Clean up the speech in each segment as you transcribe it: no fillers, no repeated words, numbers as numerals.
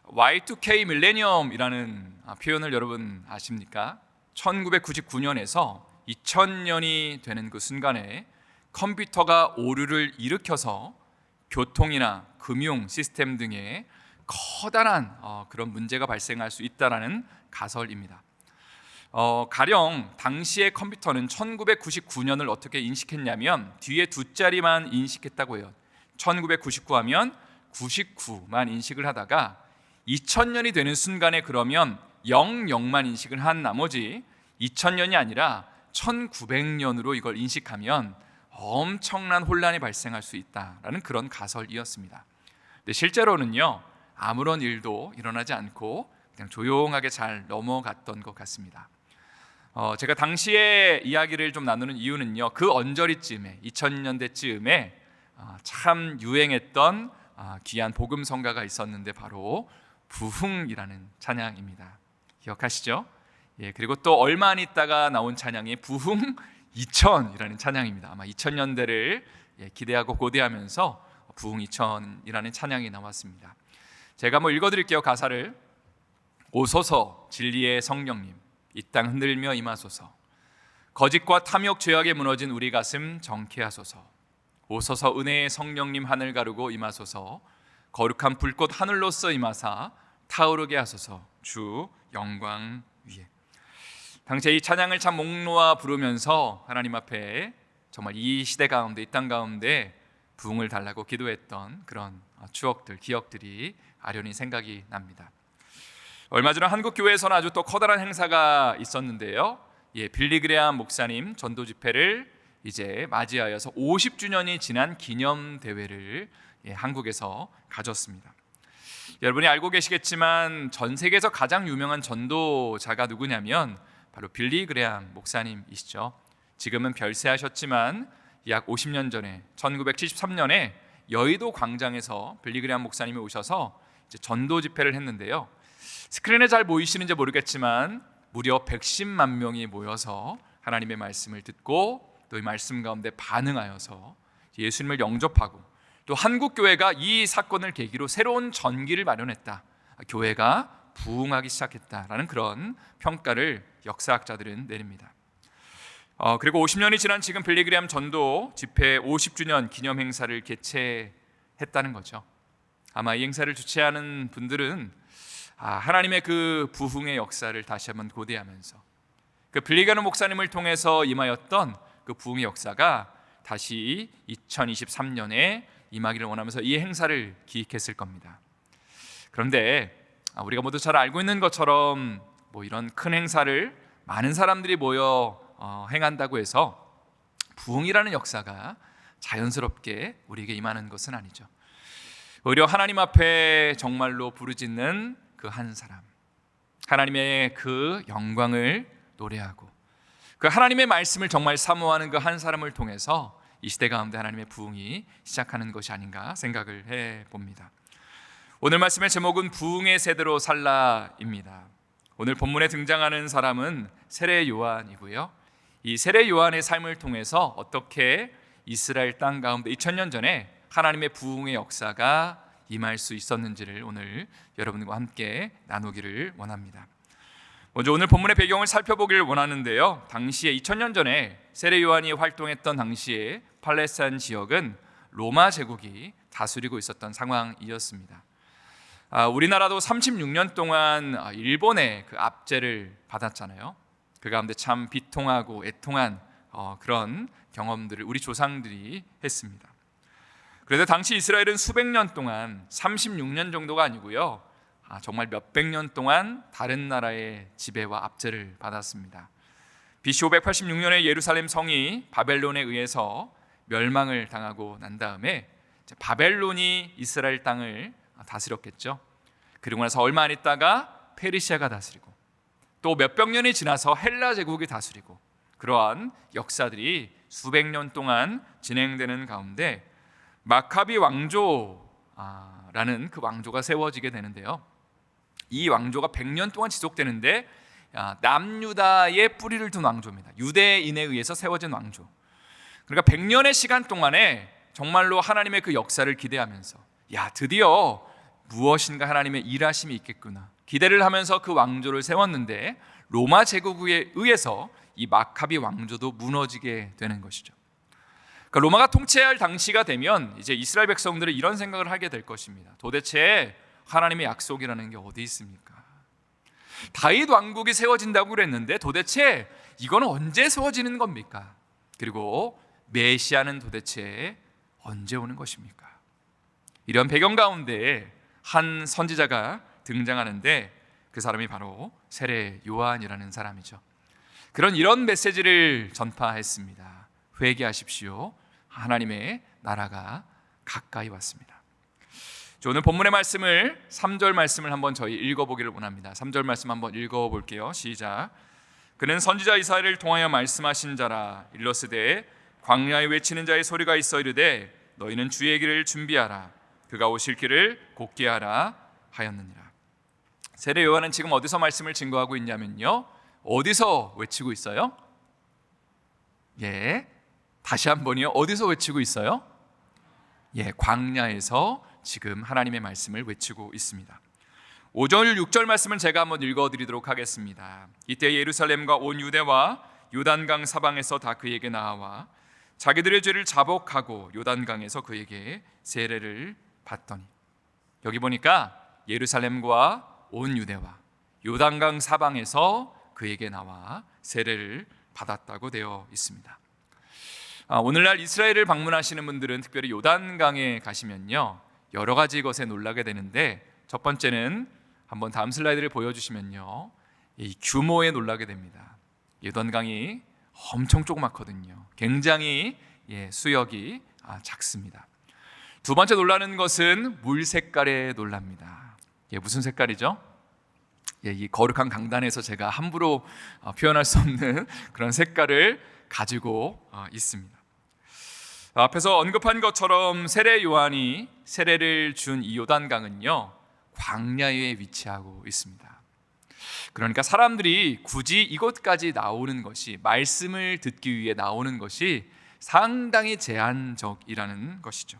Y2K 밀레니엄이라는 표현을 여러분 아십니까? 1999년에서 2000년이 되는 그 순간에 컴퓨터가 오류를 일으켜서 교통이나 금융 시스템 등에 커다란 그런 문제가 발생할 수 있다라는 가설입니다. 가령 당시의 컴퓨터는 1999년을 어떻게 인식했냐면 뒤에 두 자리만 인식했다고 해요. 1999 하면 99만 인식을 하다가 2000년이 되는 순간에 그러면 00만 인식을 한 나머지 2000년이 아니라 1900년으로 이걸 인식하면 엄청난 혼란이 발생할 수 있다라는 그런 가설이었습니다. 근데 실제로는요, 아무런 일도 일어나지 않고 그냥 조용하게 잘 넘어갔던 것 같습니다. 제가 당시에 이야기를 좀 나누는 이유는요, 그 언저리쯤에 2000년대쯤에 참 유행했던 귀한 복음성가가 있었는데 바로 부흥이라는 찬양입니다. 기억하시죠? 예, 그리고 또 얼마 안 있다가 나온 찬양이 부흥 2000이라는 찬양입니다. 아마 2000년대를 기대하고 고대하면서 부흥 2000이라는 찬양이 나왔습니다. 제가 한번 읽어드릴게요. 가사를. 오소서 진리의 성령님, 이 땅 흔들며 임하소서. 거짓과 탐욕 죄악에 무너진 우리 가슴 정케 하소서. 오소서 은혜의 성령님 하늘 가르고 임하소서. 거룩한 불꽃 하늘로서 임하사 타오르게 하소서. 주 영광 위에. 당시에 이 찬양을 참 목 놓아 부르면서 하나님 앞에 정말 이 시대 가운데, 이 땅 가운데 부흥을 달라고 기도했던 그런 추억들, 기억들이 아련히 생각이 납니다. 얼마 전에 한국 교회에서는 아주 또 커다란 행사가 있었는데요. 빌리그레암 목사님 전도 집회를 이제 맞이하여서 50주년이 지난 기념 대회를 한국에서 가졌습니다. 여러분이 알고 계시겠지만 전 세계에서 가장 유명한 전도자가 누구냐면 바로 빌리그레암 목사님이시죠. 지금은 별세하셨지만 약 50년 전에 1973년에 여의도 광장에서 빌리그레암 목사님이 오셔서 이제 전도 집회를 했는데요. 스크린에 잘 보이시는지 모르겠지만 무려 110만 명이 모여서 하나님의 말씀을 듣고 또 이 말씀 가운데 반응하여서 예수님을 영접하고 또 한국 교회가 이 사건을 계기로 새로운 전기를 마련했다. 교회가 부흥하기 시작했다라는 그런 평가를 역사학자들은 내립니다. 그리고 50년이 지난 지금 빌리그레암 전도 집회 50주년 기념 행사를 개최했다는 거죠. 아마 이 행사를 주최하는 분들은 하나님의 그 부흥의 역사를 다시 한번 고대하면서 그 빌리그레암 목사님을 통해서 임하였던 그 부흥의 역사가 다시 2023년에 임하기를 원하면서 이 행사를 기획했을 겁니다. 그런데 우리가 모두 잘 알고 있는 것처럼 이런 큰 행사를 많은 사람들이 모여 행한다고 해서 부흥이라는 역사가 자연스럽게 우리에게 임하는 것은 아니죠. 오히려 하나님 앞에 정말로 부르짖는 그 한 사람, 하나님의 그 영광을 노래하고 그 하나님의 말씀을 정말 사모하는 그 한 사람을 통해서 이 시대 가운데 하나님의 부흥이 시작하는 것이 아닌가 생각을 해봅니다. 오늘 말씀의 제목은 부흥의 세대로 살라입니다. 오늘 본문에 등장하는 사람은 세례 요한이고요. 이 세례 요한의 삶을 통해서 어떻게 이스라엘 땅 가운데 2000년 전에 하나님의 부흥의 역사가 임할 수 있었는지를 오늘 여러분과 함께 나누기를 원합니다. 먼저 오늘 본문의 배경을 살펴보기를 원하는데요. 당시에 2000년 전에 세례 요한이 활동했던 당시에 팔레스타인 지역은 로마 제국이 다스리고 있었던 상황이었습니다. 우리나라도 36년 동안 일본의 그 압제를 받았잖아요. 그 가운데 참 비통하고 애통한 그런 경험들을 우리 조상들이 했습니다. 그런데 당시 이스라엘은 수백 년 동안 36년 정도가 아니고요, 정말 몇백 년 동안 다른 나라의 지배와 압제를 받았습니다. BC 586년에 예루살렘 성이 바벨론에 의해서 멸망을 당하고 난 다음에 바벨론이 이스라엘 땅을 다스렸겠죠. 그리고 나서 얼마 안 있다가 페르시아가 다스리고 또 몇백 년이 지나서 헬라 제국이 다스리고 그러한 역사들이 수백 년 동안 진행되는 가운데 마카비 왕조라는 그 왕조가 세워지게 되는데요. 이 왕조가 100년 동안 지속되는데 남유다의 뿌리를 둔 왕조입니다. 유대인에 의해서 세워진 왕조. 그러니까 100년의 시간 동안에 정말로 하나님의 그 역사를 기대하면서 야, 드디어 무엇인가 하나님의 일하심이 있겠구나 기대를 하면서 그 왕조를 세웠는데 로마 제국에 의해서 이 마카비 왕조도 무너지게 되는 것이죠. 그러니까 로마가 통치할 당시가 되면 이제 이스라엘 백성들은 이런 생각을 하게 될 것입니다. 도대체 하나님의 약속이라는 게 어디 있습니까? 다윗 왕국이 세워진다고 그랬는데 도대체 이건 언제 세워지는 겁니까? 그리고 메시아는 도대체 언제 오는 것입니까? 이런 배경 가운데 한 선지자가 등장하는데 그 사람이 바로 세례 요한이라는 사람이죠. 이런 메시지를 전파했습니다. 회개하십시오. 하나님의 나라가 가까이 왔습니다. 오늘 본문의 말씀을 3절 말씀을 한번 저희 읽어보기를 원합니다. 3절 말씀 한번 읽어볼게요. 시작. 그는 선지자 이사야를 통하여 말씀하신 자라. 일러스되 광야에 외치는 자의 소리가 있어 이르되 너희는 주의 길을 준비하라. 그가 오실 길을 곧게 하라 하였느니라. 세례 요한은 지금 어디서 말씀을 증거하고 있냐면요, 어디서 외치고 있어요? 다시 한번요. 어디서 외치고 있어요? 광야에서 지금 하나님의 말씀을 외치고 있습니다. 5절 6절 말씀은 제가 한번 읽어드리도록 하겠습니다. 이때 예루살렘과 온 유대와 요단강 사방에서 다 그에게 나와 자기들의 죄를 자복하고 요단강에서 그에게 세례를 받더니, 여기 보니까 예루살렘과 온 유대와 요단강 사방에서 그에게 나와 세례를 받았다고 되어 있습니다. 오늘날 이스라엘을 방문하시는 분들은 특별히 요단강에 가시면요, 여러 가지 것에 놀라게 되는데, 첫 번째는 한번 다음 슬라이드를 보여주시면요, 이 규모에 놀라게 됩니다. 요단강이 엄청 조그맣거든요. 굉장히 수역이 작습니다. 두 번째 놀라는 것은 물 색깔에 놀랍니다. 무슨 색깔이죠? 이 거룩한 강단에서 제가 함부로 표현할 수 없는 그런 색깔을 가지고 있습니다. 앞에서 언급한 것처럼 세례 요한이 세례를 준 이 요단강은요, 광야에 위치하고 있습니다. 그러니까 사람들이 굳이 이곳까지 나오는 것이, 말씀을 듣기 위해 나오는 것이 상당히 제한적이라는 것이죠.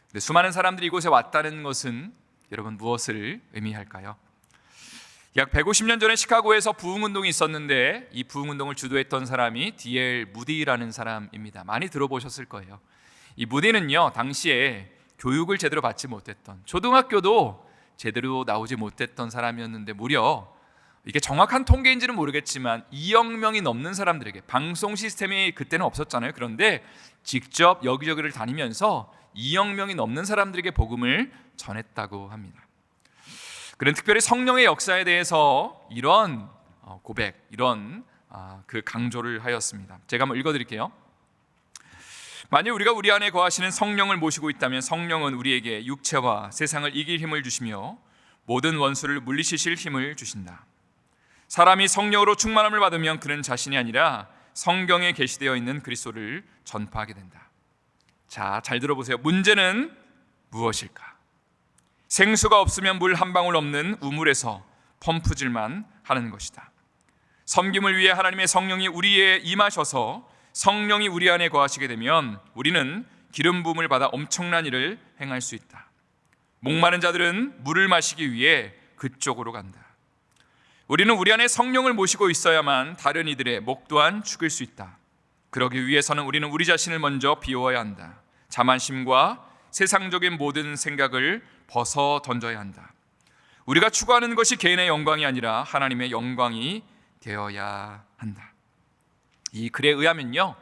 근데 수많은 사람들이 이곳에 왔다는 것은 여러분 무엇을 의미할까요? 약 150년 전에 시카고에서 부흥운동이 있었는데 이 부흥운동을 주도했던 사람이 D.L. 무디라는 사람입니다. 많이 들어보셨을 거예요. 이 무디는요, 당시에 교육을 제대로 받지 못했던, 초등학교도 제대로 나오지 못했던 사람이었는데, 무려 이게 정확한 통계인지는 모르겠지만 2억 명이 넘는 사람들에게, 방송 시스템이 그때는 없었잖아요. 그런데 직접 여기저기를 다니면서 2억 명이 넘는 사람들에게 복음을 전했다고 합니다. 그는 특별히 성령의 역사에 대해서 이런 고백, 이런 그 강조를 하였습니다. 제가 한번 읽어드릴게요. 만일 우리가 우리 안에 거하시는 성령을 모시고 있다면 성령은 우리에게 육체와 세상을 이길 힘을 주시며 모든 원수를 물리치실 힘을 주신다. 사람이 성령으로 충만함을 받으면 그는 자신이 아니라 성경에 게시되어 있는 그리스도를 전파하게 된다. 자, 잘 들어보세요. 문제는 무엇일까? 생수가 없으면 물 한 방울 없는 우물에서 펌프질만 하는 것이다. 섬김을 위해 하나님의 성령이 우리에 임하셔서 성령이 우리 안에 거하시게 되면 우리는 기름 부음을 받아 엄청난 일을 행할 수 있다. 목마른 자들은 물을 마시기 위해 그쪽으로 간다. 우리는 우리 안에 성령을 모시고 있어야만 다른 이들의 목 또한 죽일 수 있다. 그러기 위해서는 우리는 우리 자신을 먼저 비워야 한다. 자만심과 세상적인 모든 생각을 벗어 던져야 한다. 우리가 추구하는 것이 개인의 영광이 아니라 하나님의 영광이 되어야 한다. 이 글에 의하면요,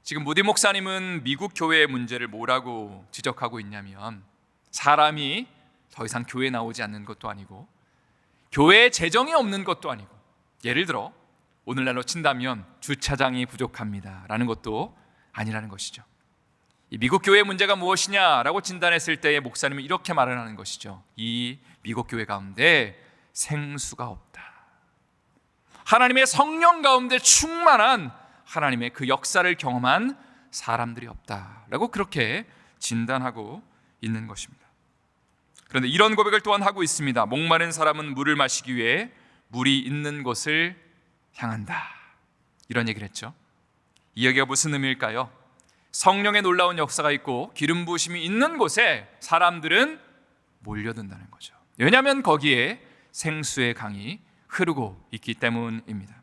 지금 무디 목사님은 미국 교회의 문제를 뭐라고 지적하고 있냐면, 사람이 더 이상 교회에 나오지 않는 것도 아니고 교회에 재정이 없는 것도 아니고, 예를 들어 오늘날로 친다면 주차장이 부족합니다 라는 것도 아니라는 것이죠. 이 미국 교회의 문제가 무엇이냐라고 진단했을 때의 목사님은 이렇게 말을 하는 것이죠. 이 미국 교회 가운데 생수가 없다. 하나님의 성령 가운데 충만한 하나님의 그 역사를 경험한 사람들이 없다라고 그렇게 진단하고 있는 것입니다. 그런데 이런 고백을 또한 하고 있습니다. 목마른 사람은 물을 마시기 위해 물이 있는 곳을 향한다, 이런 얘기를 했죠. 이 얘기가 무슨 의미일까요? 성령의 놀라운 역사가 있고 기름 부으심이 있는 곳에 사람들은 몰려든다는 거죠. 왜냐하면 거기에 생수의 강이 흐르고 있기 때문입니다.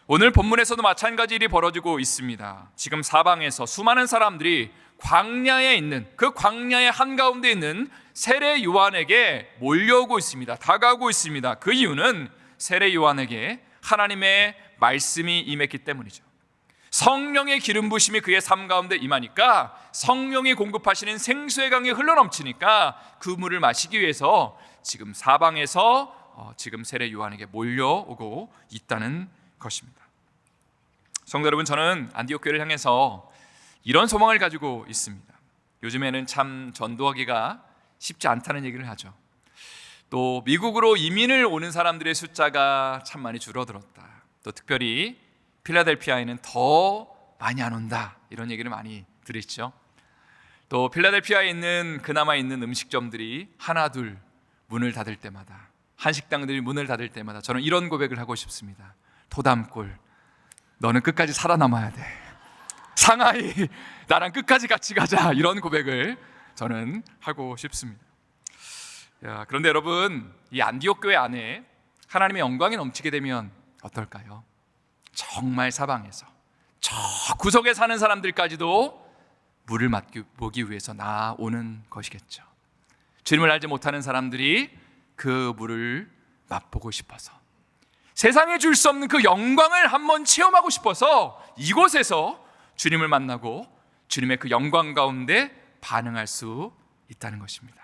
오늘 본문에서도 마찬가지 일이 벌어지고 있습니다. 지금 사방에서 수많은 사람들이 광야에 있는, 그 광야의 한가운데 있는 세례 요한에게 몰려오고 있습니다. 다가오고 있습니다. 그 이유는 세례 요한에게 하나님의 말씀이 임했기 때문이죠. 성령의 기름 부심이 그의 삶 가운데 임하니까 성령이 공급하시는 생수의 강이 흘러넘치니까 그 물을 마시기 위해서 지금 사방에서 지금 세례 요한에게 몰려오고 있다는 것입니다. 성도 여러분, 저는 안디옥 교회를 향해서 이런 소망을 가지고 있습니다. 요즘에는 참 전도하기가 쉽지 않다는 얘기를 하죠. 또 미국으로 이민을 오는 사람들의 숫자가 참 많이 줄어들었다. 또 특별히 필라델피아에는 더 많이 안 온다, 이런 얘기를 많이 들으시죠. 또 필라델피아에 있는 그나마 있는 음식점들이 하나 둘 문을 닫을 때마다, 한식당들이 문을 닫을 때마다 저는 이런 고백을 하고 싶습니다. 도담골, 너는 끝까지 살아남아야 돼. 상하이, 나랑 끝까지 같이 가자. 이런 고백을 저는 하고 싶습니다. 그런데 여러분, 이 안디옥 교회 안에 하나님의 영광이 넘치게 되면 어떨까요? 정말 사방에서 저 구석에 사는 사람들까지도 물을 맛보기 위해서 나오는 것이겠죠. 주님을 알지 못하는 사람들이 그 물을 맛보고 싶어서, 세상에 줄 수 없는 그 영광을 한번 체험하고 싶어서 이곳에서 주님을 만나고 주님의 그 영광 가운데 반응할 수 있다는 것입니다.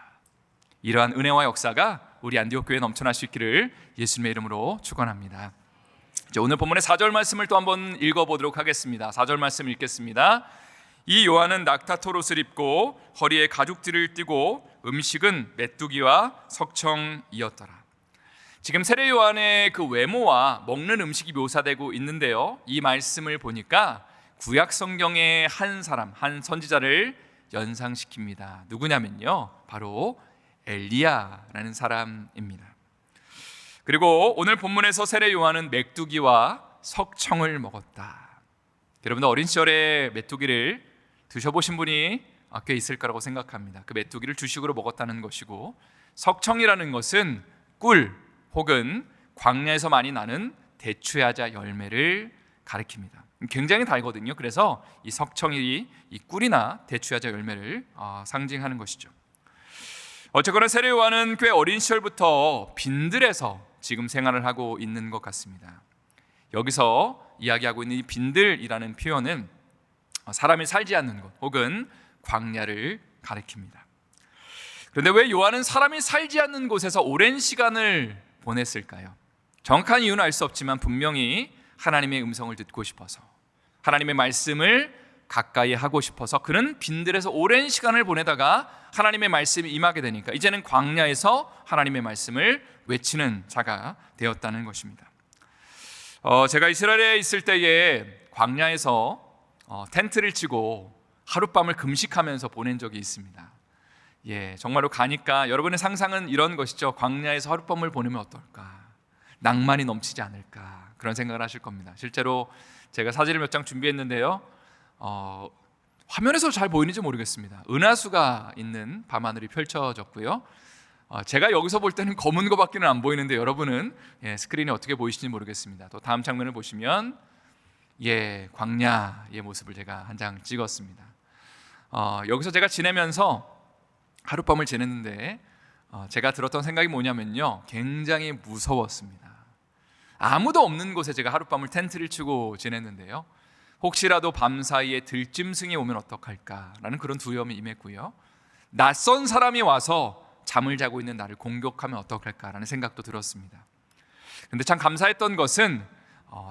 이러한 은혜와 역사가 우리 안디옥 교회에 넘쳐날 수 있기를 예수님의 이름으로 축원합니다. 오늘 본문의 4절 말씀을 또 한번 읽어보도록 하겠습니다. 4절 말씀 읽겠습니다. 이 요한은 낙타토롯을 입고 허리에 가죽띠를 띠고 음식은 메뚜기와 석청이었더라. 지금 세례 요한의 그 외모와 먹는 음식이 묘사되고 있는데요, 이 말씀을 보니까 구약 성경의 한 사람, 한 선지자를 연상시킵니다. 누구냐면요, 바로 엘리야라는 사람입니다. 그리고 오늘 본문에서 세례 요한은 메뚜기와 석청을 먹었다. 여러분들 어린 시절에 메뚜기를 드셔보신 분이 꽤 있을 거라고 생각합니다. 그 메뚜기를 주식으로 먹었다는 것이고, 석청이라는 것은 꿀 혹은 광야에서 많이 나는 대추야자 열매를 가리킵니다. 굉장히 달거든요. 그래서 이 석청이 이 꿀이나 대추야자 열매를 상징하는 것이죠. 어쨌거나 세례 요한은 꽤 어린 시절부터 빈들에서 지금 생활을 하고 있는 것 같습니다. 여기서 이야기하고 있는 이 빈들이라는 표현은 사람이 살지 않는 곳 혹은 광야를 가리킵니다. 그런데 왜 요한은 사람이 살지 않는 곳에서 오랜 시간을 보냈을까요? 정확한 이유는 알 수 없지만 분명히 하나님의 음성을 듣고 싶어서, 하나님의 말씀을 가까이 하고 싶어서 그는 빈들에서 오랜 시간을 보내다가 하나님의 말씀이 임하게 되니까 이제는 광야에서 하나님의 말씀을 외치는 자가 되었다는 것입니다. 제가 이스라엘에 있을 때에 광야에서 텐트를 치고 하룻밤을 금식하면서 보낸 적이 있습니다. 정말로 가니까 여러분의 상상은 이런 것이죠. 광야에서 하룻밤을 보내면 어떨까? 낭만이 넘치지 않을까? 그런 생각을 하실 겁니다. 실제로 제가 사진을 몇 장 준비했는데요, 화면에서 잘 보이는지 모르겠습니다. 은하수가 있는 밤하늘이 펼쳐졌고요, 제가 여기서 볼 때는 검은 거밖에는 안 보이는데 여러분은 스크린이 어떻게 보이시는지 모르겠습니다. 또 다음 장면을 보시면 광야의 모습을 제가 한 장 찍었습니다. 여기서 제가 지내면서 하룻밤을 지냈는데 제가 들었던 생각이 뭐냐면요, 굉장히 무서웠습니다. 아무도 없는 곳에 제가 하룻밤을 텐트를 치고 지냈는데요, 혹시라도 밤사이에 들짐승이 오면 어떡할까라는 그런 두려움이 임했고요, 낯선 사람이 와서 잠을 자고 있는 나를 공격하면 어떡할까라는 생각도 들었습니다. 근데 참 감사했던 것은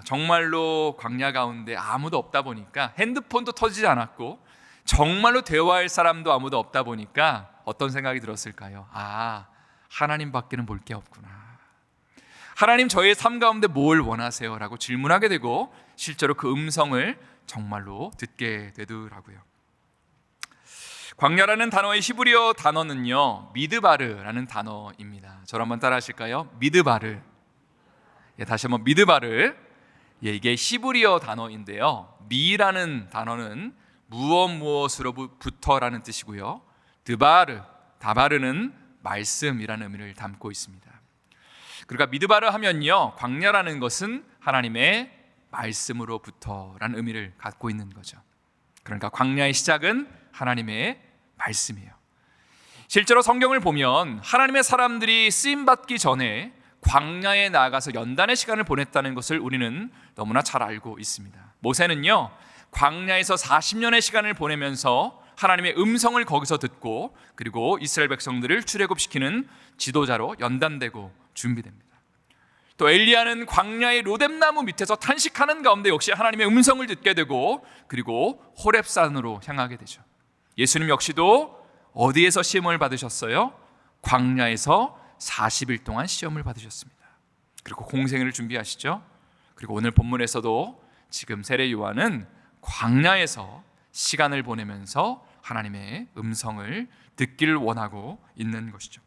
정말로 광야 가운데 아무도 없다 보니까, 핸드폰도 터지지 않았고 정말로 대화할 사람도 아무도 없다 보니까 어떤 생각이 들었을까요? 하나님밖에는 볼 게 없구나. 하나님, 저의 삶 가운데 뭘 원하세요? 라고 질문하게 되고 실제로 그 음성을 정말로 듣게 되더라고요. 광야라는 단어의 히브리어 단어는요, 미드바르라는 단어입니다. 저를 한번 따라 하실까요? 미드바르. 다시 한번 미드바르. 이게 히브리어 단어인데요, 미라는 단어는 무엇으로부터라는 뜻이고요. 다바르는 말씀이라는 의미를 담고 있습니다. 그러니까 미드바르 하면요, 광야라는 것은 하나님의 말씀으로부터라는 의미를 갖고 있는 거죠. 그러니까 광야의 시작은 하나님의 말씀이에요. 실제로 성경을 보면 하나님의 사람들이 쓰임받기 전에 광야에 나아가서 연단의 시간을 보냈다는 것을 우리는 너무나 잘 알고 있습니다. 모세는요, 광야에서 40년의 시간을 보내면서 하나님의 음성을 거기서 듣고, 그리고 이스라엘 백성들을 출애굽시키는 지도자로 연단되고 준비됩니다. 또 엘리야는 광야의 로뎀나무 밑에서 탄식하는 가운데 역시 하나님의 음성을 듣게 되고, 그리고 호렙산으로 향하게 되죠. 예수님 역시도 어디에서 시험을 받으셨어요? 광야에서 40일 동안 시험을 받으셨습니다. 그리고 공생애를 준비하시죠. 그리고 오늘 본문에서도 지금 세례 요한은 광야에서 시간을 보내면서 하나님의 음성을 듣기를 원하고 있는 것이죠.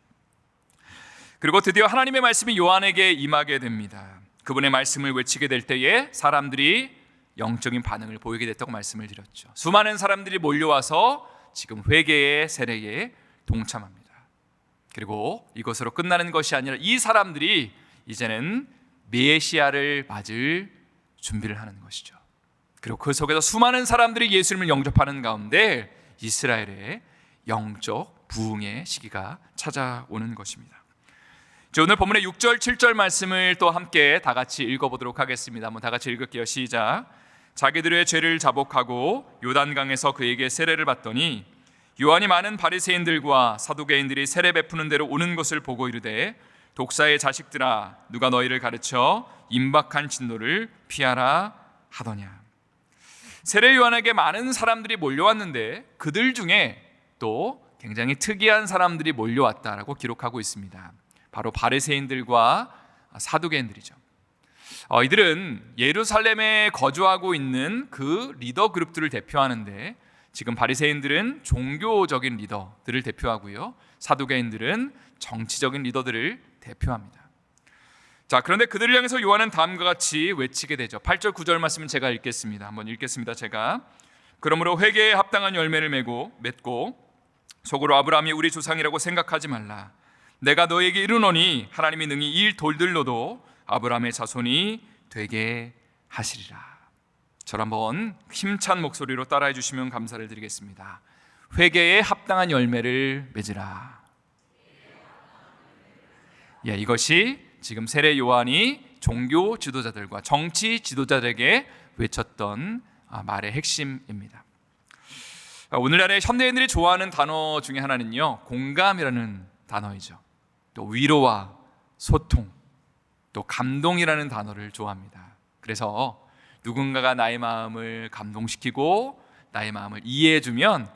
그리고 드디어 하나님의 말씀이 요한에게 임하게 됩니다. 그분의 말씀을 외치게 될 때에 사람들이 영적인 반응을 보이게 됐다고 말씀을 드렸죠. 수많은 사람들이 몰려와서 지금 회개의 세례에 동참합니다. 그리고 이것으로 끝나는 것이 아니라 이 사람들이 이제는 메시아를 맞을 준비를 하는 것이죠. 그리고 그 속에서 수많은 사람들이 예수님을 영접하는 가운데 이스라엘의 영적 부흥의 시기가 찾아오는 것입니다. 오늘 본문의 6절, 7절 말씀을 또 함께 다 같이 읽어보도록 하겠습니다. 한번 다 같이 읽을게요. 시작. 자기들의 죄를 자복하고 요단강에서 그에게 세례를 받더니 요한이 많은 바리새인들과 사두개인들이 세례 베푸는 대로 오는 것을 보고 이르되 독사의 자식들아, 누가 너희를 가르쳐 임박한 진노를 피하라 하더냐. 세례 요한에게 많은 사람들이 몰려왔는데 그들 중에 또 굉장히 특이한 사람들이 몰려왔다라고 기록하고 있습니다. 바로 바리새인들과 사두개인들이죠. 이들은 예루살렘에 거주하고 있는 그 리더 그룹들을 대표하는데, 지금 바리새인들은 종교적인 리더들을 대표하고요, 사두개인들은 정치적인 리더들을 대표합니다. 자, 그런데 그들을 향해서 요한은 다음과 같이 외치게 되죠. 8절 9절 말씀은 제가 읽겠습니다. 한번 읽겠습니다. 제가. 그러므로 회개에 합당한 열매를 맺고 속으로 아브라함이 우리 조상이라고 생각하지 말라. 내가 너에게 이르노니 하나님이 능히 이 돌들로도 아브라함의 자손이 되게 하시리라. 저를 한번 힘찬 목소리로 따라해 주시면 감사를 드리겠습니다. 회개에 합당한 열매를 맺으라. 예, 이것이 지금 세례 요한이 종교 지도자들과 정치 지도자들에게 외쳤던 말의 핵심입니다. 오늘날의 현대인들이 좋아하는 단어 중에 하나는요, 공감이라는 단어이죠. 또 위로와 소통, 또 감동이라는 단어를 좋아합니다. 그래서 누군가가 나의 마음을 감동시키고 나의 마음을 이해해주면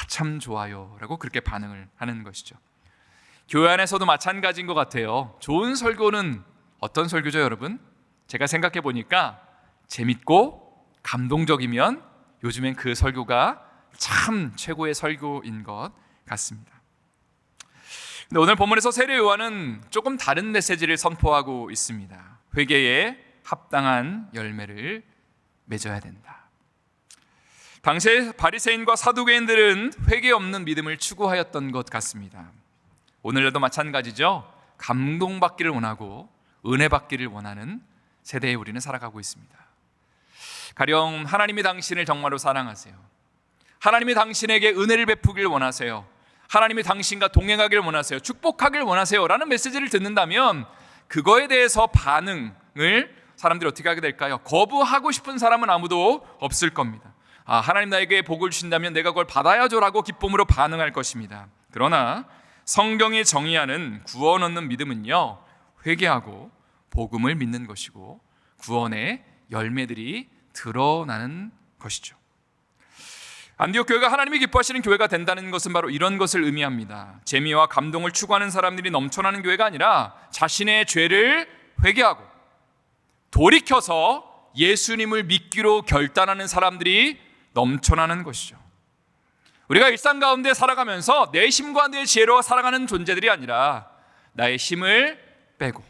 참 좋아요 라고 그렇게 반응을 하는 것이죠. 교회 안에서도 마찬가지인 것 같아요. 좋은 설교는 어떤 설교죠, 여러분? 제가 생각해 보니까 재밌고 감동적이면 요즘엔 그 설교가 참 최고의 설교인 것 같습니다. 근데 오늘 본문에서 세례 요한은 조금 다른 메시지를 선포하고 있습니다. 회개에 합당한 열매를 맺어야 된다. 당시에 바리새인과 사두개인들은 회개 없는 믿음을 추구하였던 것 같습니다. 오늘날도 마찬가지죠. 감동받기를 원하고 은혜 받기를 원하는 세대에 우리는 살아가고 있습니다. 가령 하나님이 당신을 정말로 사랑하세요. 하나님이 당신에게 은혜를 베푸길 원하세요. 하나님이 당신과 동행하길 원하세요. 축복하길 원하세요 라는 메시지를 듣는다면 그거에 대해서 반응을 사람들이 어떻게 하게 될까요? 거부하고 싶은 사람은 아무도 없을 겁니다. 하나님 나에게 복을 주신다면 내가 그걸 받아야죠 라고 기쁨으로 반응할 것입니다. 그러나 성경이 정의하는 구원 얻는 믿음은요, 회개하고 복음을 믿는 것이고 구원의 열매들이 드러나는 것이죠. 안디옥 교회가 하나님이 기뻐하시는 교회가 된다는 것은 바로 이런 것을 의미합니다. 재미와 감동을 추구하는 사람들이 넘쳐나는 교회가 아니라 자신의 죄를 회개하고 돌이켜서 예수님을 믿기로 결단하는 사람들이 넘쳐나는 것이죠. 우리가 일상 가운데 살아가면서 내 힘과 내 지혜로 살아가는 존재들이 아니라 나의 힘을 빼고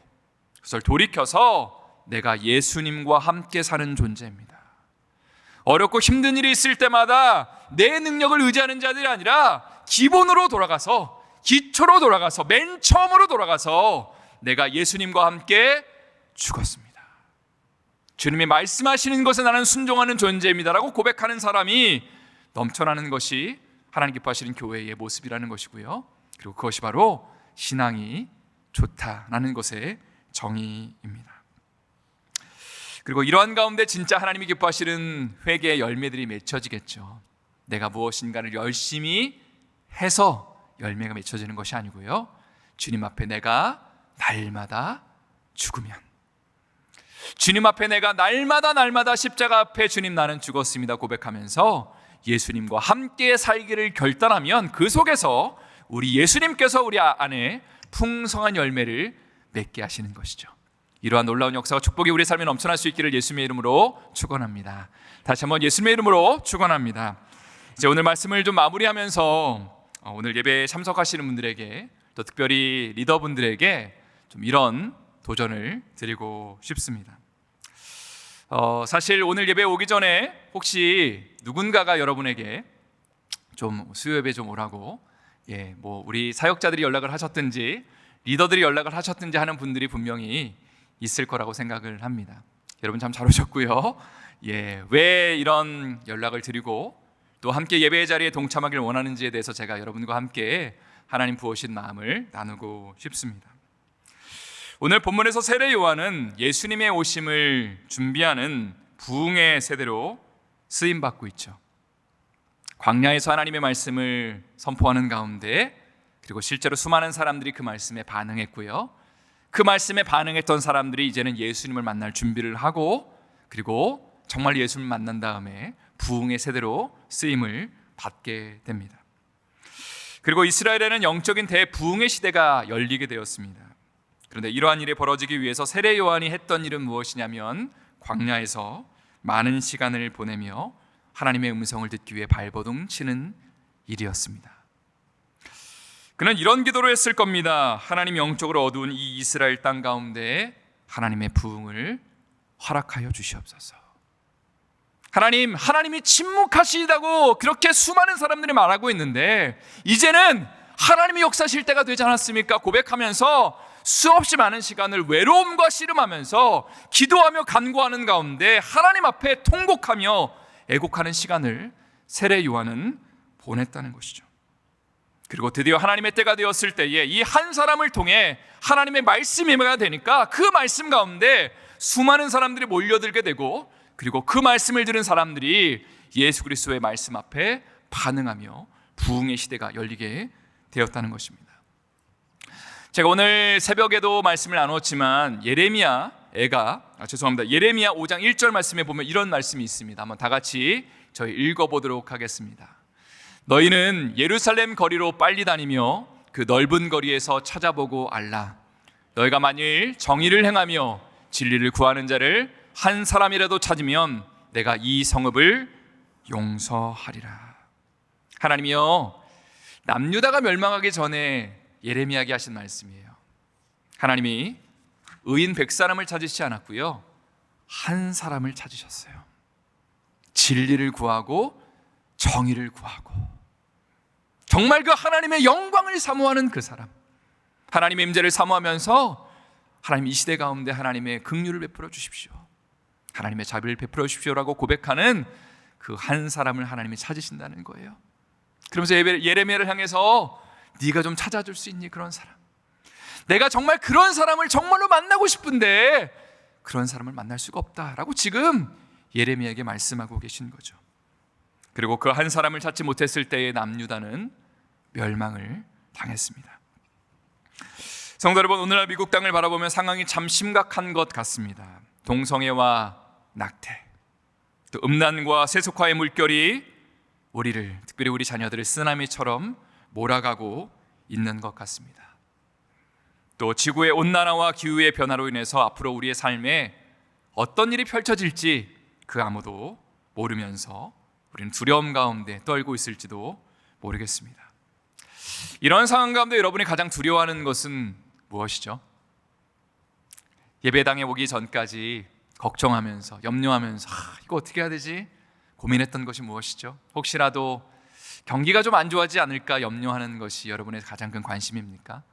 그것을 돌이켜서 내가 예수님과 함께 사는 존재입니다. 어렵고 힘든 일이 있을 때마다 내 능력을 의지하는 자들이 아니라 기본으로 돌아가서, 기초로 돌아가서, 맨 처음으로 돌아가서 내가 예수님과 함께 죽었습니다. 주님이 말씀하시는 것에 나는 순종하는 존재입니다라고 고백하는 사람이 넘쳐나는 것이 하나님 기뻐하시는 교회의 모습이라는 것이고요. 그리고 그것이 바로 신앙이 좋다라는 것의 정의입니다. 그리고 이러한 가운데 진짜 하나님이 기뻐하시는 회개의 열매들이 맺혀지겠죠. 내가 무엇인가를 열심히 해서 열매가 맺혀지는 것이 아니고요, 주님 앞에 내가 날마다 죽으면, 주님 앞에 내가 날마다 십자가 앞에 주님 나는 죽었습니다 고백하면서 예수님과 함께 살기를 결단하면 그 속에서 우리 예수님께서 우리 안에 풍성한 열매를 맺게 하시는 것이죠. 이러한 놀라운 역사와 축복이 우리 삶에 넘쳐날 수 있기를 예수님의 이름으로 축원합니다. 다시 한번 예수님의 이름으로 축원합니다. 이제 오늘 말씀을 좀 마무리하면서 오늘 예배에 참석하시는 분들에게, 또 특별히 리더분들에게 좀 이런 도전을 드리고 싶습니다. 사실 오늘 예배에 오기 전에 혹시 누군가가 여러분에게 좀 수요 예배 좀 오라고, 우리 사역자들이 연락을 하셨든지 리더들이 연락을 하셨든지 하는 분들이 분명히 있을 거라고 생각을 합니다. 여러분 참 잘 오셨고요. 왜 이런 연락을 드리고 또 함께 예배의 자리에 동참하길 원하는지에 대해서 제가 여러분과 함께 하나님 부으신 마음을 나누고 싶습니다. 오늘 본문에서 세례 요한은 예수님의 오심을 준비하는 부흥의 세대로 쓰임받고 있죠. 광야에서 하나님의 말씀을 선포하는 가운데, 그리고 실제로 수많은 사람들이 그 말씀에 반응했고요, 그 말씀에 반응했던 사람들이 이제는 예수님을 만날 준비를 하고, 그리고 정말 예수님을 만난 다음에 부흥의 세대로 쓰임을 받게 됩니다. 그리고 이스라엘에는 영적인 대부흥의 시대가 열리게 되었습니다. 그런데 이러한 일이 벌어지기 위해서 세례 요한이 했던 일은 무엇이냐면 광야에서 많은 시간을 보내며 하나님의 음성을 듣기 위해 발버둥 치는 일이었습니다. 그는 이런 기도를 했을 겁니다. 하나님, 영적으로 어두운 이 이스라엘 땅 가운데 하나님의 부흥을 허락하여 주시옵소서. 하나님이 침묵하시다고 그렇게 수많은 사람들이 말하고 있는데 이제는 하나님이 역사하실 때가 되지 않았습니까? 고백하면서 수없이 많은 시간을 외로움과 씨름하면서 기도하며 간구하는 가운데 하나님 앞에 통곡하며 애곡하는 시간을 세례 요한은 보냈다는 것이죠. 그리고 드디어 하나님의 때가 되었을 때에 이 한 사람을 통해 하나님의 말씀이 되니까 그 말씀 가운데 수많은 사람들이 몰려들게 되고, 그리고 그 말씀을 들은 사람들이 예수 그리스도의 말씀 앞에 반응하며 부흥의 시대가 열리게 되었다는 것입니다. 제가 오늘 새벽에도 말씀을 나눴지만 예레미야 5장 1절 말씀에 보면 이런 말씀이 있습니다. 한번 다 같이 저희 읽어보도록 하겠습니다. 너희는 예루살렘 거리로 빨리 다니며 그 넓은 거리에서 찾아보고 알라. 너희가 만일 정의를 행하며 진리를 구하는 자를 한 사람이라도 찾으면 내가 이 성읍을 용서하리라. 하나님이요, 남유다가 멸망하기 전에 예레미야에게 하신 말씀이에요. 하나님이 의인 100사람을 찾으시지 않았고요, 한 사람을 찾으셨어요. 진리를 구하고 정의를 구하고 정말 그 하나님의 영광을 사모하는 그 사람, 하나님의 임재를 사모하면서 하나님, 이 시대 가운데 하나님의 긍휼을 베풀어 주십시오, 하나님의 자비를 베풀어 주십시오라고 고백하는 그 한 사람을 하나님이 찾으신다는 거예요. 그러면서 예레미야를 향해서 네가 좀 찾아줄 수 있니? 그런 사람, 내가 정말 그런 사람을 정말로 만나고 싶은데 그런 사람을 만날 수가 없다라고 지금 예레미야에게 말씀하고 계신 거죠. 그리고 그 한 사람을 찾지 못했을 때의 남유다는 멸망을 당했습니다. 성도 여러분, 오늘날 미국 땅을 바라보면 상황이 참 심각한 것 같습니다. 동성애와 낙태, 또 음란과 세속화의 물결이 우리를, 특별히 우리 자녀들을 쓰나미처럼 몰아가고 있는 것 같습니다. 또 지구의 온난화와 기후의 변화로 인해서 앞으로 우리의 삶에 어떤 일이 펼쳐질지 그 아무도 모르면서 우리는 두려움 가운데 떨고 있을지도 모르겠습니다. 이런 상황 가운데 여러분이 가장 두려워하는 것은 무엇이죠? 예배당에 오기 전까지 걱정하면서 염려하면서 이거 어떻게 해야 되지? 고민했던 것이 무엇이죠? 혹시라도 경기가 좀 안 좋아지지 않을까 염려하는 것이 여러분의 가장 큰 관심입니까?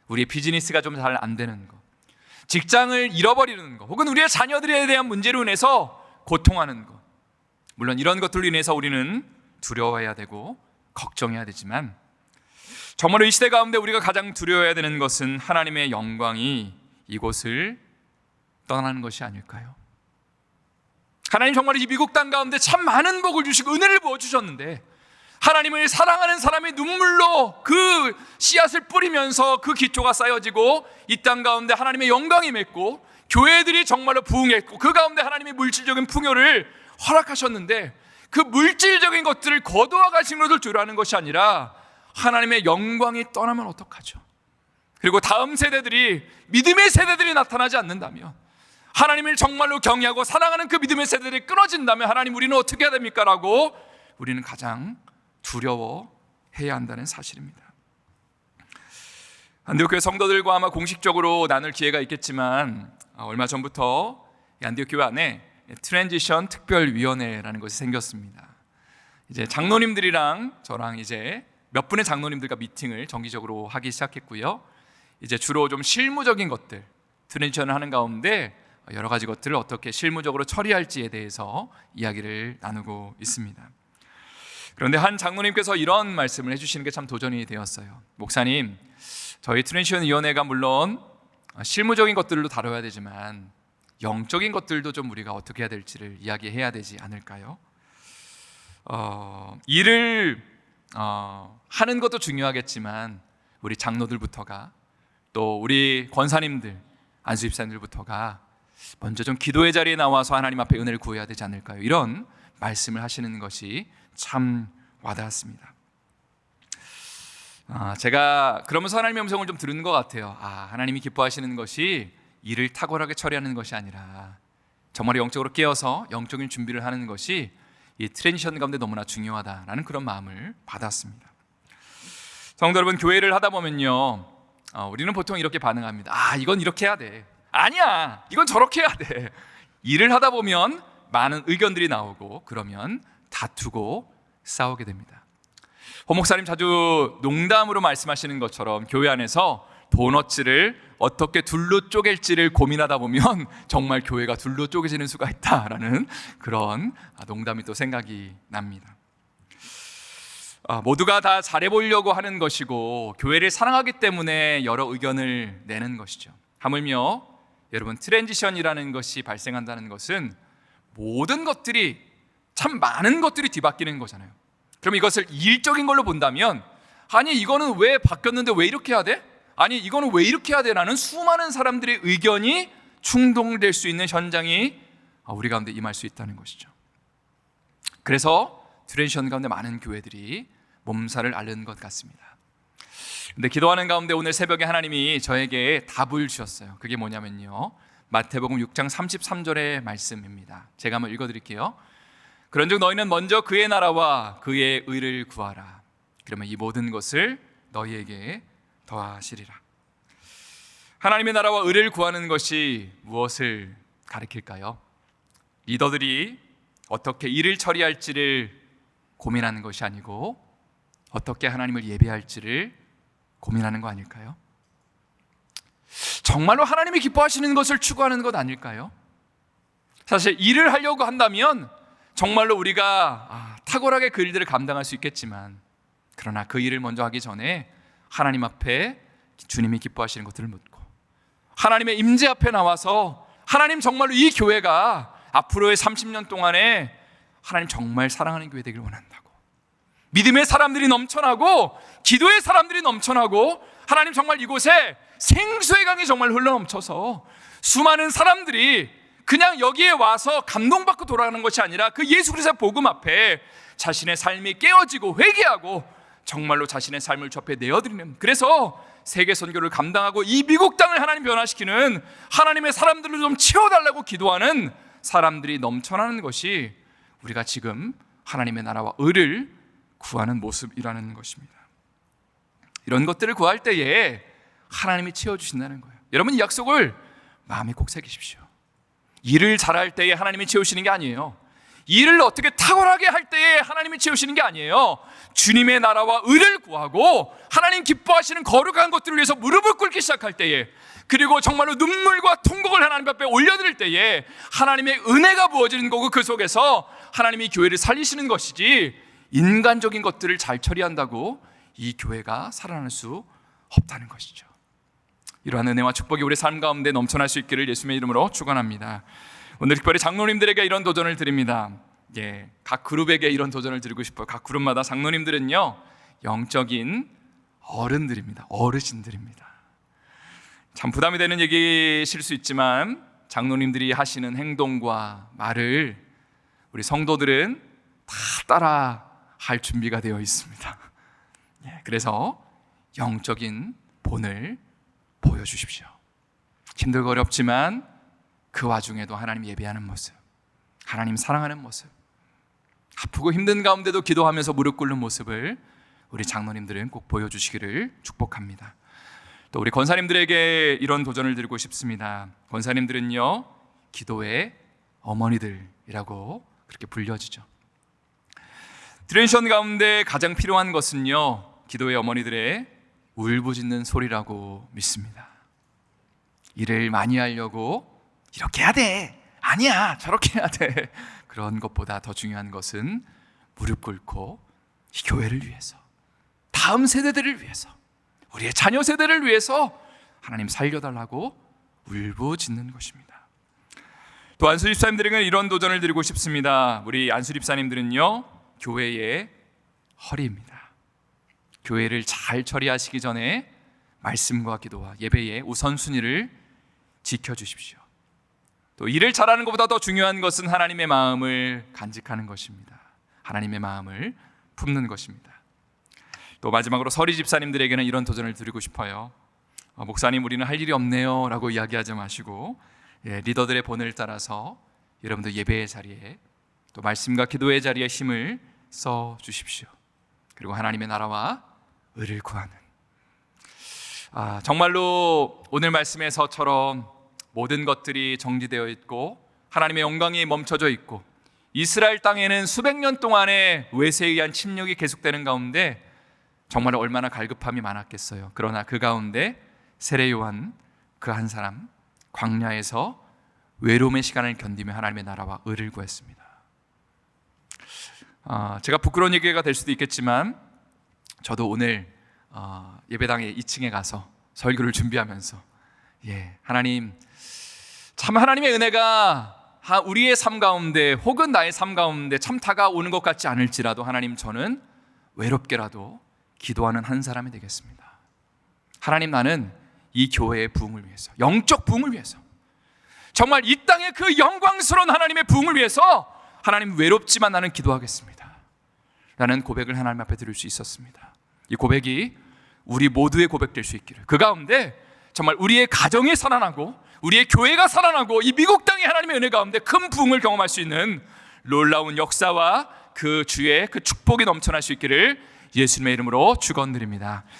우리의 비즈니스가 좀 잘 안 되는 것, 직장을 잃어버리는 것, 혹은 우리의 자녀들에 대한 문제로 인해서 고통하는 것, 물론 이런 것들로 인해서 우리는 두려워해야 되고 걱정해야 되지만 정말로 이 시대 가운데 우리가 가장 두려워해야 되는 것은 하나님의 영광이 이곳을 떠나는 것이 아닐까요? 하나님 정말 이 미국 땅 가운데 참 많은 복을 주시고 은혜를 부어주셨는데 하나님을 사랑하는 사람의 눈물로 그 씨앗을 뿌리면서 그 기초가 쌓여지고 이 땅 가운데 하나님의 영광이 맺고 교회들이 정말로 부흥했고 그 가운데 하나님의 물질적인 풍요를 허락하셨는데 그 물질적인 것들을 거두어 가심으로 주라는 것이 아니라 하나님의 영광이 떠나면 어떡하죠? 그리고 다음 세대들이 믿음의 세대들이 나타나지 않는다면, 하나님을 정말로 경외하고 사랑하는 그 믿음의 세대들이 끊어진다면 하나님 우리는 어떻게 해야 됩니까? 라고 우리는 가장 두려워해야 한다는 사실입니다. 안디옥교회 성도들과 아마 공식적으로 나눌 기회가 있겠지만 얼마 전부터 안디옥교회 안에 트랜지션 특별위원회라는 것이 생겼습니다. 이제 장로님들이랑 저랑 이제 몇 분의 장로님들과 미팅을 정기적으로 하기 시작했고요. 이제 주로 좀 실무적인 것들, 트랜지션을 하는 가운데 여러 가지 것들을 어떻게 실무적으로 처리할지에 대해서 이야기를 나누고 있습니다. 그런데 한 장로님께서 이런 말씀을 해주시는 게 참 도전이 되었어요. 목사님, 저희 트랜지션 위원회가 물론 실무적인 것들도 다뤄야 되지만 영적인 것들도 좀 우리가 어떻게 해야 될지를 이야기해야 되지 않을까요? 일을 하는 것도 중요하겠지만 우리 장로들부터가, 또 우리 권사님들, 안수집사님들부터가 먼저 좀 기도의 자리에 나와서 하나님 앞에 은혜를 구해야 되지 않을까요? 이런 말씀을 하시는 것이 참 와닿았습니다. 제가 그러면서 하나님의 음성을 좀 들은 것 같아요. 하나님이 기뻐하시는 것이 일을 탁월하게 처리하는 것이 아니라 정말 영적으로 깨어서 영적인 준비를 하는 것이 이 트랜지션 가운데 너무나 중요하다라는 그런 마음을 받았습니다. 성도 여러분, 교회를 하다 보면요, 우리는 보통 이렇게 반응합니다. 이건 이렇게 해야 돼. 아니야, 이건 저렇게 해야 돼. 일을 하다 보면 많은 의견들이 나오고 그러면 다투고 싸우게 됩니다. 호 목사님 자주 농담으로 말씀하시는 것처럼 교회 안에서 도너츠를 어떻게 둘로 쪼갤지를 고민하다 보면 정말 교회가 둘로 쪼개지는 수가 있다라는 그런 농담이 또 생각이 납니다. 모두가 다 잘해보려고 하는 것이고 교회를 사랑하기 때문에 여러 의견을 내는 것이죠. 하물며 여러분, 트랜지션이라는 것이 발생한다는 것은 모든 것들이, 참 많은 것들이 뒤바뀌는 거잖아요. 그럼 이것을 일적인 걸로 본다면, 아니 이거는 왜 바뀌었는데 왜 이렇게 해야 돼? 아니 이거는 왜 이렇게 해야 돼? 라는 수많은 사람들의 의견이 충동될 수 있는 현장이 우리 가운데 임할 수 있다는 것이죠. 그래서 트랜지션 가운데 많은 교회들이 몸살을 앓는 것 같습니다. 근데 기도하는 가운데 오늘 새벽에 하나님이 저에게 답을 주셨어요. 그게 뭐냐면요, 마태복음 6장 33절의 말씀입니다. 제가 한번 읽어드릴게요. 그런즉 너희는 먼저 그의 나라와 그의 의를 구하라. 그러면 이 모든 것을 너희에게 더하시리라. 하나님의 나라와 의를 구하는 것이 무엇을 가리킬까요? 리더들이 어떻게 일을 처리할지를 고민하는 것이 아니고 어떻게 하나님을 예배할지를 고민하는 거 아닐까요? 정말로 하나님이 기뻐하시는 것을 추구하는 것 아닐까요? 사실 일을 하려고 한다면 정말로 우리가 탁월하게 그 일들을 감당할 수 있겠지만, 그러나 그 일을 먼저 하기 전에 하나님 앞에 주님이 기뻐하시는 것들을 묻고 하나님의 임재 앞에 나와서 하나님, 정말로 이 교회가 앞으로의 30년 동안에 하나님 정말 사랑하는 교회 되길 원한다고, 믿음의 사람들이 넘쳐나고 기도의 사람들이 넘쳐나고 하나님 정말 이곳에 생수의 강이 정말 흘러넘쳐서 수많은 사람들이 그냥 여기에 와서 감동받고 돌아가는 것이 아니라 그 예수 그리스도의 복음 앞에 자신의 삶이 깨어지고 회개하고 정말로 자신의 삶을 접해 내어드리는, 그래서 세계 선교를 감당하고 이 미국 땅을 하나님 변화시키는 하나님의 사람들을 좀 채워달라고 기도하는 사람들이 넘쳐나는 것이 우리가 지금 하나님의 나라와 의를 구하는 모습이라는 것입니다. 이런 것들을 구할 때에 하나님이 채워주신다는 거예요. 여러분, 이 약속을 마음에 꼭 새기십시오. 일을 잘할 때에 하나님이 채우시는 게 아니에요. 일을 어떻게 탁월하게 할 때에 하나님이 채우시는 게 아니에요. 주님의 나라와 의를 구하고 하나님 기뻐하시는 거룩한 것들을 위해서 무릎을 꿇기 시작할 때에, 그리고 정말로 눈물과 통곡을 하나님 앞에 올려드릴 때에 하나님의 은혜가 부어지는 거고, 그 속에서 하나님이 교회를 살리시는 것이지, 인간적인 것들을 잘 처리한다고 이 교회가 살아날 수 없다는 것이죠. 이러한 은혜와 축복이 우리 삶 가운데 넘쳐날 수 있기를 예수님의 이름으로 축원합니다. 오늘 특별히 장로님들에게 이런 도전을 드립니다. 각 그룹에게 이런 도전을 드리고 싶어요. 각 그룹마다 장로님들은요, 영적인 어른들입니다. 어르신들입니다. 참 부담이 되는 얘기실 수 있지만, 장로님들이 하시는 행동과 말을 우리 성도들은 다 따라 할 준비가 되어 있습니다. 그래서 영적인 본을 보여주십시오. 힘들고 어렵지만 그 와중에도 하나님 예배하는 모습, 하나님 사랑하는 모습, 아프고 힘든 가운데도 기도하면서 무릎 꿇는 모습을 우리 장로님들은 꼭 보여주시기를 축복합니다. 또 우리 권사님들에게 이런 도전을 드리고 싶습니다. 권사님들은요, 기도의 어머니들이라고 그렇게 불려지죠. 트랜지션 가운데 가장 필요한 것은요, 기도의 어머니들의 울부짖는 소리라고 믿습니다. 일을 많이 하려고 이렇게 해야 돼, 아니야, 저렇게 해야 돼, 그런 것보다 더 중요한 것은 무릎 꿇고 이 교회를 위해서, 다음 세대들을 위해서, 우리의 자녀 세대를 위해서 하나님 살려달라고 울부짖는 것입니다. 또 안수집사님들에게는 이런 도전을 드리고 싶습니다. 우리 안수집사님들은요, 교회의 허리입니다. 교회를 잘 처리하시기 전에 말씀과 기도와 예배의 우선순위를 지켜주십시오. 또 일을 잘하는 것보다 더 중요한 것은 하나님의 마음을 간직하는 것입니다. 하나님의 마음을 품는 것입니다. 또 마지막으로 서리 집사님들에게는 이런 도전을 드리고 싶어요. 목사님, 우리는 할 일이 없네요 라고 이야기하지 마시고, 리더들의 본을 따라서 여러분들 예배의 자리에, 또 말씀과 기도의 자리에 힘을 써 주십시오. 그리고 하나님의 나라와 의를 구하는, 정말로 오늘 말씀에서처럼 모든 것들이 정지되어 있고 하나님의 영광이 멈춰져 있고, 이스라엘 땅에는 수백 년 동안의 외세에 의한 침략이 계속되는 가운데 정말 얼마나 갈급함이 많았겠어요. 그러나 그 가운데 세례 요한 그 한 사람, 광야에서 외로움의 시간을 견디며 하나님의 나라와 의를 구했습니다. 제가 부끄러운 얘기가 될 수도 있겠지만, 저도 오늘 예배당에 2층에 가서 설교를 준비하면서, 하나님, 참 하나님의 은혜가 우리의 삶 가운데 혹은 나의 삶 가운데 참 다가오는 것 같지 않을지라도, 하나님, 저는 외롭게라도 기도하는 한 사람이 되겠습니다. 하나님, 나는 이 교회의 부흥을 위해서, 영적 부흥을 위해서, 정말 이 땅의 그 영광스러운 하나님의 부흥을 위해서 하나님, 외롭지만 나는 기도하겠습니다 라는 고백을 하나님 앞에 드릴 수 있었습니다. 이 고백이 우리 모두의 고백 될 수 있기를, 그 가운데 정말 우리의 가정이 살아나고 우리의 교회가 살아나고 이 미국 땅의 하나님의 은혜 가운데 큰 부흥을 경험할 수 있는 놀라운 역사와 그 주의 그 축복이 넘쳐날 수 있기를 예수님의 이름으로 축원드립니다.